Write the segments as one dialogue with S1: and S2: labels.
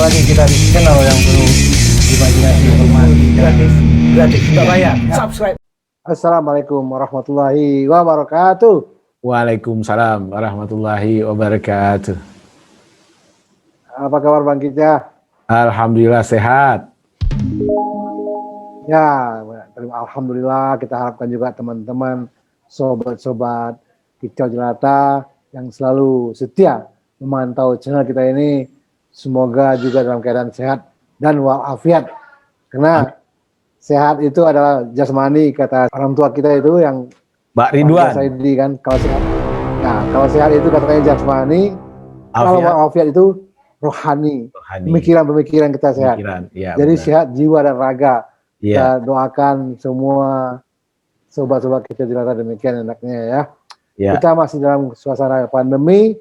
S1: lagi kita di channel yang penuh imajinasi, informasi gratis, nggak bayar. Subscribe. Assalamualaikum warahmatullahi wabarakatuh.
S2: Waalaikumsalam warahmatullahi wabarakatuh.
S1: Apa kabar Bang Kica?
S2: Alhamdulillah sehat.
S1: Ya, alhamdulillah. Kita harapkan juga teman-teman, sobat-sobat Kicau Jelata yang selalu setia memantau channel kita ini, semoga juga dalam keadaan sehat dan walafiat. Karena sehat itu adalah jasmani, kata orang tua kita itu yang
S2: Mbak Ridwan.
S1: Kan, kalau sehat, nah kalau sehat itu katanya jasmani, kalau walafiat itu rohani. Pemikiran kita sehat.
S2: Ya,
S1: jadi benar. Sehat jiwa dan raga.
S2: Ya.
S1: Kita doakan semua sobat-sobat kita jelata demikian enaknya ya. Ya. Kita masih dalam suasana pandemi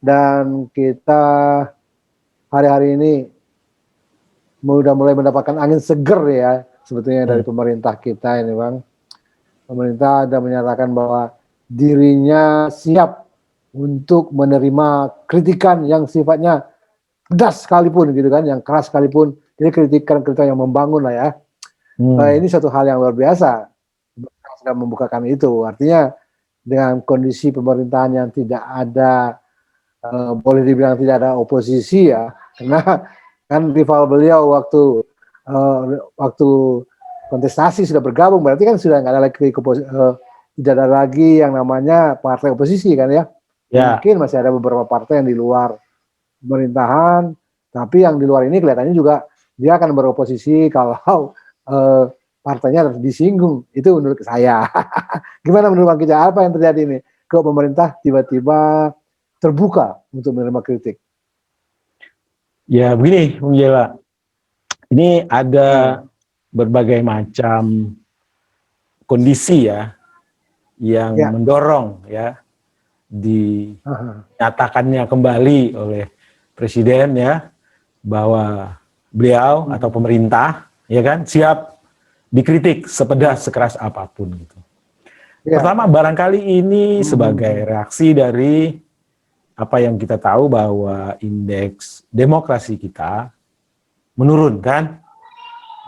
S1: dan kita hari-hari ini udah mulai mendapatkan angin seger ya sebetulnya dari pemerintah kita ini Bang. Pemerintah sudah menyatakan bahwa dirinya siap untuk menerima kritikan yang sifatnya pedas sekalipun gitu kan, yang keras sekalipun. Jadi kritikan-kritikan yang membangun lah ya. Ini satu hal yang luar biasa. Sudah membukakan itu. Artinya dengan kondisi pemerintahan yang tidak ada, boleh dibilang tidak ada oposisi ya. Karena kan rival beliau waktu kontestasi sudah bergabung, berarti kan sudah nggak ada lagi tidak ada lagi yang namanya partai oposisi kan ya. Mungkin masih ada beberapa partai yang di luar pemerintahan, tapi yang di luar ini kelihatannya juga dia akan beroposisi kalau partainya harus disinggung. Itu menurut saya. Gimana menurut Bang Kica? Apa yang terjadi ini? Kok pemerintah tiba-tiba terbuka untuk menerima kritik?
S2: Ya begini, Bung Jela. Ini ada berbagai macam kondisi ya yang mendorong ya dinyatakannya kembali oleh Presiden ya bahwa beliau atau pemerintah ya kan siap dikritik sepedas sekeras apapun gitu. Pertama barangkali ini sebagai reaksi dari apa yang kita tahu bahwa indeks demokrasi kita menurun kan,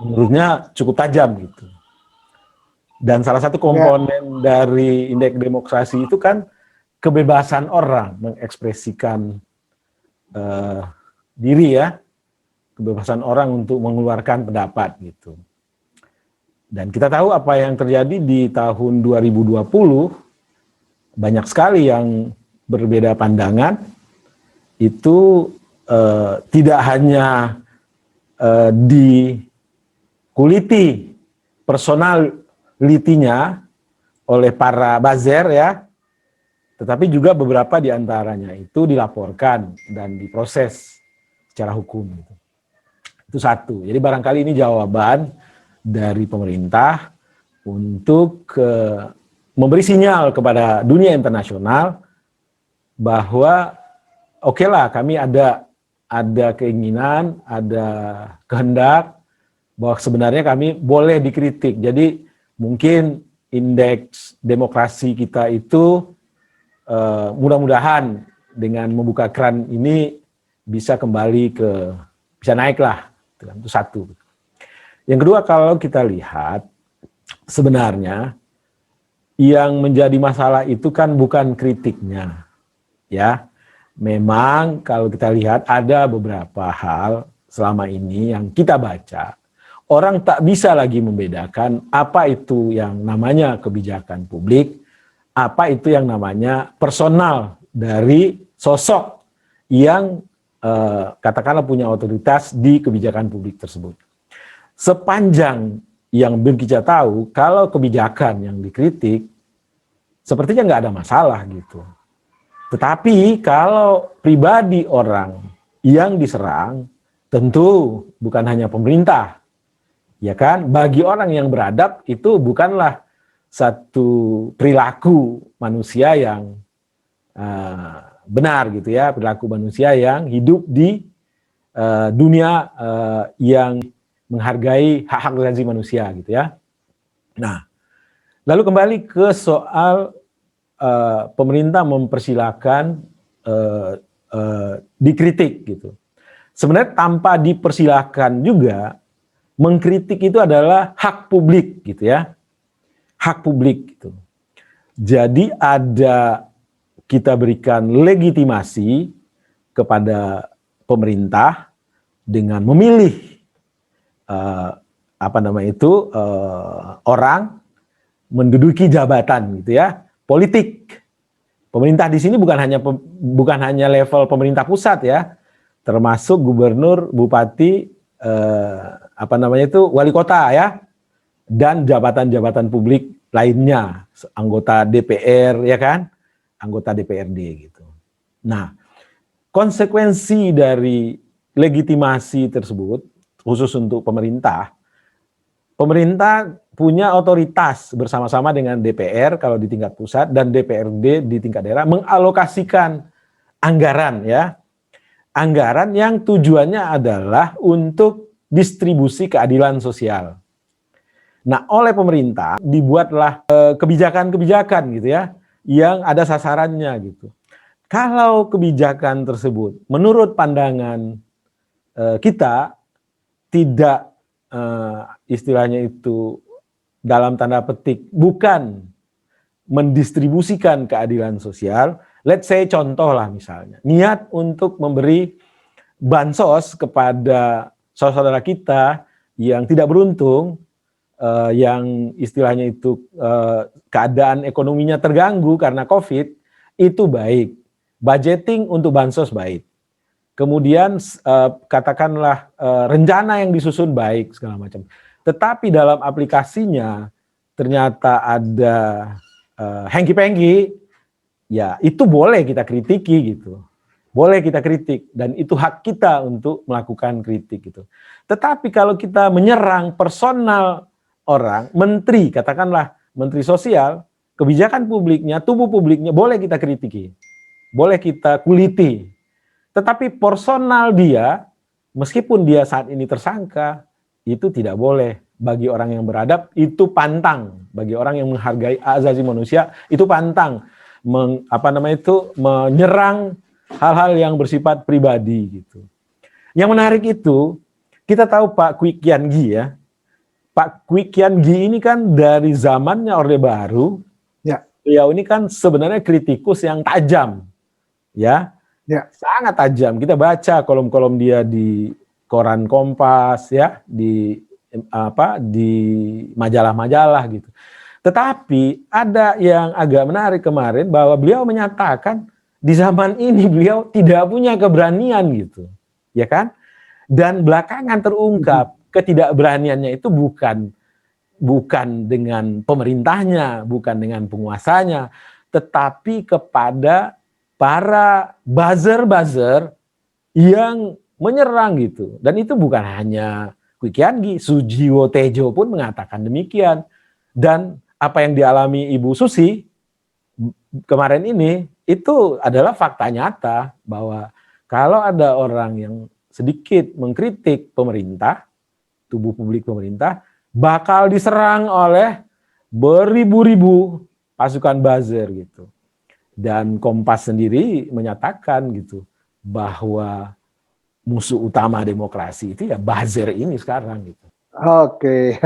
S2: menurunnya cukup tajam gitu. Dan salah satu komponen dari indeks demokrasi itu kan kebebasan orang mengekspresikan diri ya, kebebasan orang untuk mengeluarkan pendapat gitu. Dan kita tahu apa yang terjadi di tahun 2020, banyak sekali yang berbeda pandangan, itu tidak hanya dikuliti personalitinya oleh para buzzer ya, tetapi juga beberapa diantaranya itu dilaporkan dan diproses secara hukum. Itu satu. Jadi barangkali ini jawaban dari pemerintah untuk memberi sinyal kepada dunia internasional bahwa oke lah kami ada keinginan, ada kehendak bahwa sebenarnya kami boleh dikritik. Jadi mungkin indeks demokrasi kita itu mudah-mudahan dengan membuka keran ini bisa kembali bisa naik lah. Itu satu. Yang kedua, kalau kita lihat sebenarnya yang menjadi masalah itu kan bukan kritiknya ya. Memang kalau kita lihat ada beberapa hal selama ini yang kita baca, orang tak bisa lagi membedakan apa itu yang namanya kebijakan publik, apa itu yang namanya personal dari sosok yang katakanlah punya otoritas di kebijakan publik tersebut. Sepanjang yang kita tahu, kalau kebijakan yang dikritik, sepertinya nggak ada masalah gitu. Tetapi kalau pribadi orang yang diserang, tentu bukan hanya pemerintah, ya kan? Bagi orang yang beradab itu bukanlah satu perilaku manusia yang benar gitu ya, perilaku manusia yang hidup di dunia yang menghargai hak-hak asasi manusia gitu ya. Nah, lalu kembali ke soal pemerintah mempersilahkan dikritik gitu. sebenarnya tanpa dipersilahkan juga, mengkritik itu adalah hak publik gitu ya. Hak publik gitu. Jadi kita berikan legitimasi kepada pemerintah dengan memilih orang menduduki jabatan gitu ya, politik. Pemerintah di sini bukan hanya level pemerintah pusat ya, termasuk gubernur, bupati, wali kota ya, dan jabatan-jabatan publik lainnya, anggota DPR ya kan, anggota DPRD gitu. Nah, konsekuensi dari legitimasi tersebut khusus untuk pemerintah punya otoritas bersama-sama dengan DPR kalau di tingkat pusat dan DPRD di tingkat daerah mengalokasikan anggaran ya. Anggaran yang tujuannya adalah untuk distribusi keadilan sosial. Nah, oleh pemerintah dibuatlah kebijakan-kebijakan gitu ya, yang ada sasarannya gitu. Kalau kebijakan tersebut menurut pandangan kita tidak istilahnya itu dalam tanda petik bukan mendistribusikan keadilan sosial, let's say contoh lah misalnya, niat untuk memberi bansos kepada saudara-saudara kita yang tidak beruntung, yang istilahnya itu keadaan ekonominya terganggu karena COVID, itu baik. Budgeting untuk bansos baik. Kemudian katakanlah rencana yang disusun baik segala macam. Tetapi dalam aplikasinya ternyata ada hengki-pengki, ya itu boleh kita kritiki gitu. Boleh kita kritik dan itu hak kita untuk melakukan kritik gitu. Tetapi kalau kita menyerang personal orang, menteri, katakanlah menteri sosial, kebijakan publiknya, tubuh publiknya boleh kita kritiki. Boleh kita kuliti. Tetapi personal dia, meskipun dia saat ini tersangka, itu tidak boleh. Bagi orang yang beradab, itu pantang. Bagi orang yang menghargai hak asasi manusia, itu pantang. Menyerang hal-hal yang bersifat pribadi gitu. Yang menarik itu, kita tahu Pak Kwi Kian Gi ya. Pak Kwi Kian Gi ini kan dari zamannya Orde Baru, ya. Beliau ini kan sebenarnya kritikus yang tajam. Ya. Sangat tajam. Kita baca kolom-kolom dia di koran Kompas ya, di majalah-majalah gitu. Tetapi ada yang agak menarik kemarin bahwa beliau menyatakan di zaman ini beliau tidak punya keberanian gitu. Ya kan? Dan belakangan terungkap ketidakberaniannya itu bukan dengan pemerintahnya, bukan dengan penguasanya, tetapi kepada para buzzer-buzzer yang menyerang gitu. Dan itu bukan hanya Kwi Kian Gi, Sujiwo Tejo pun mengatakan demikian. Dan apa yang dialami Ibu Susi kemarin ini, itu adalah fakta nyata bahwa kalau ada orang yang sedikit mengkritik pemerintah, tubuh publik pemerintah, bakal diserang oleh beribu-ribu pasukan buzzer gitu. Dan Kompas sendiri menyatakan gitu bahwa musuh utama demokrasi itu ya buzzer ini sekarang gitu.
S1: Oke,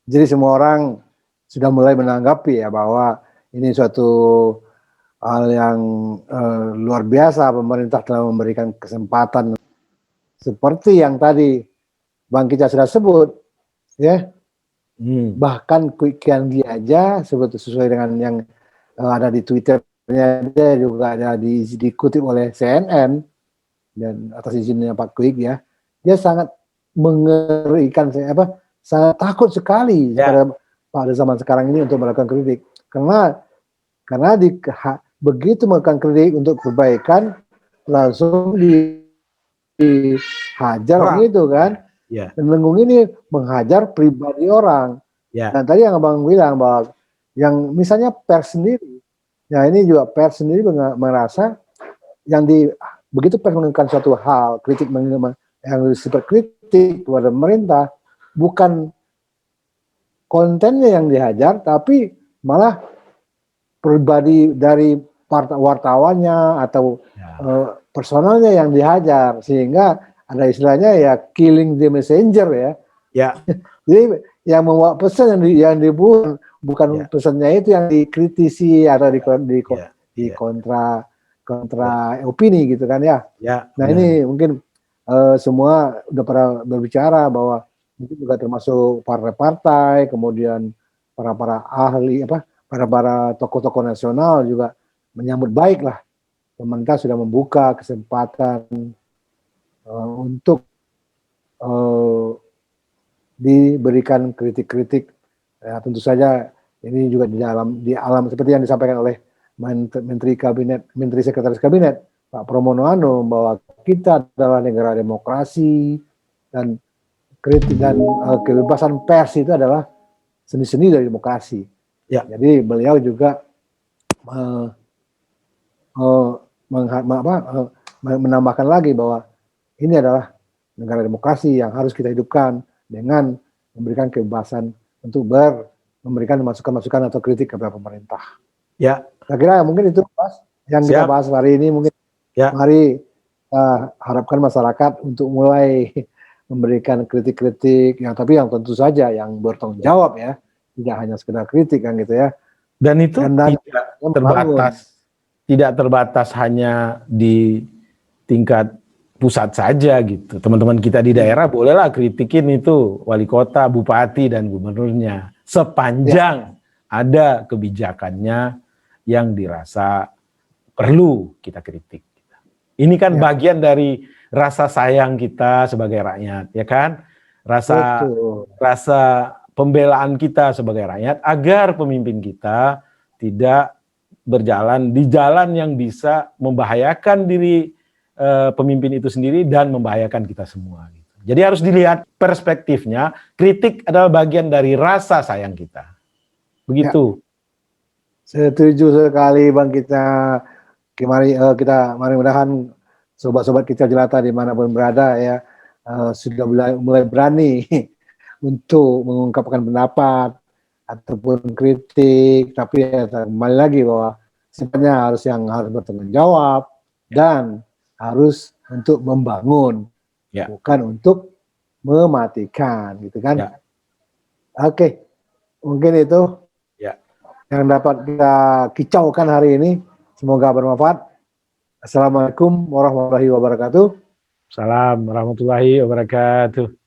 S1: jadi semua orang sudah mulai menanggapi ya bahwa ini suatu hal yang luar biasa, pemerintah telah memberikan kesempatan seperti yang tadi Bang Kica sudah sebut ya. Bahkan Kwi Kian Gi aja sesuai dengan yang ada di Twitternya, dia juga ada dikutip oleh CNN dan atas izinnya Pak Kwi ya, dia sangat mengerikan, sangat takut sekali pada zaman sekarang ini untuk melakukan kritik karena begitu melakukan kritik untuk perbaikan langsung dihajar gitu kan. Dan Lenggung ini menghajar pribadi orang. Dan tadi yang Abang bilang bahwa yang misalnya pers sendiri, ya ini juga pers sendiri merasa yang begitu pers menggunakan suatu hal, kritik yang disebut kritik kepada pemerintah, bukan kontennya yang dihajar, tapi malah pribadi dari wartawannya atau personalnya yang dihajar, sehingga ada istilahnya ya killing the messenger ya.
S2: Ya.
S1: Jadi yang membawa pesan yang dibuat bukan pesannya itu yang dikritisi atau di kontra opini gitu kan ya. Nah ini mungkin semua udah pernah berbicara bahwa itu juga termasuk partai-partai, kemudian para ahli para tokoh-tokoh nasional juga menyambut baik lah. Pemerintah sudah membuka kesempatan untuk diberikan kritik-kritik. Ya, tentu saja ini juga di alam seperti yang disampaikan oleh Menteri Sekretaris Kabinet Pak Pramono Anung, bahwa kita adalah negara demokrasi dan kritik dan kebebasan pers itu adalah seni-seni dari demokrasi.
S2: Ya.
S1: Jadi beliau juga menambahkan lagi bahwa ini adalah negara demokrasi yang harus kita hidupkan dengan memberikan kebebasan untuk memberikan masukan-masukan atau kritik kepada pemerintah.
S2: Ya.
S1: Saya kira mungkin itu Mas yang kita bahas hari ini. Mungkin mari harapkan masyarakat untuk mulai memberikan kritik-kritik tapi yang tentu saja yang bertanggung jawab ya, tidak hanya sekedar kritik kan gitu ya.
S2: Dan itu tidak terbatas hanya di tingkat pusat saja gitu. Teman-teman kita di daerah bolehlah kritikin itu wali kota, bupati dan gubernurnya sepanjang ada kebijakannya yang dirasa perlu kita kritik. Ini kan bagian dari rasa sayang kita sebagai rakyat, ya kan? Rasa pembelaan kita sebagai rakyat agar pemimpin kita tidak berjalan di jalan yang bisa membahayakan diri pemimpin itu sendiri dan membahayakan kita semua. Jadi harus dilihat perspektifnya, kritik adalah bagian dari rasa sayang kita. Begitu.
S1: Ya. Setuju sekali Bang kita. Mudah-mudahan sobat-sobat kita jelata dimanapun berada ya sudah mulai berani untuk mengungkapkan pendapat ataupun kritik, tapi ya, kembali lagi bahwa sifatnya harus bertanggung jawab dan harus untuk membangun, bukan untuk mematikan, gitu kan? Oke, mungkin itu yang dapat kita kicaukan hari ini. Semoga bermanfaat. Assalamualaikum warahmatullahi wabarakatuh.
S2: Salam warahmatullahi wabarakatuh.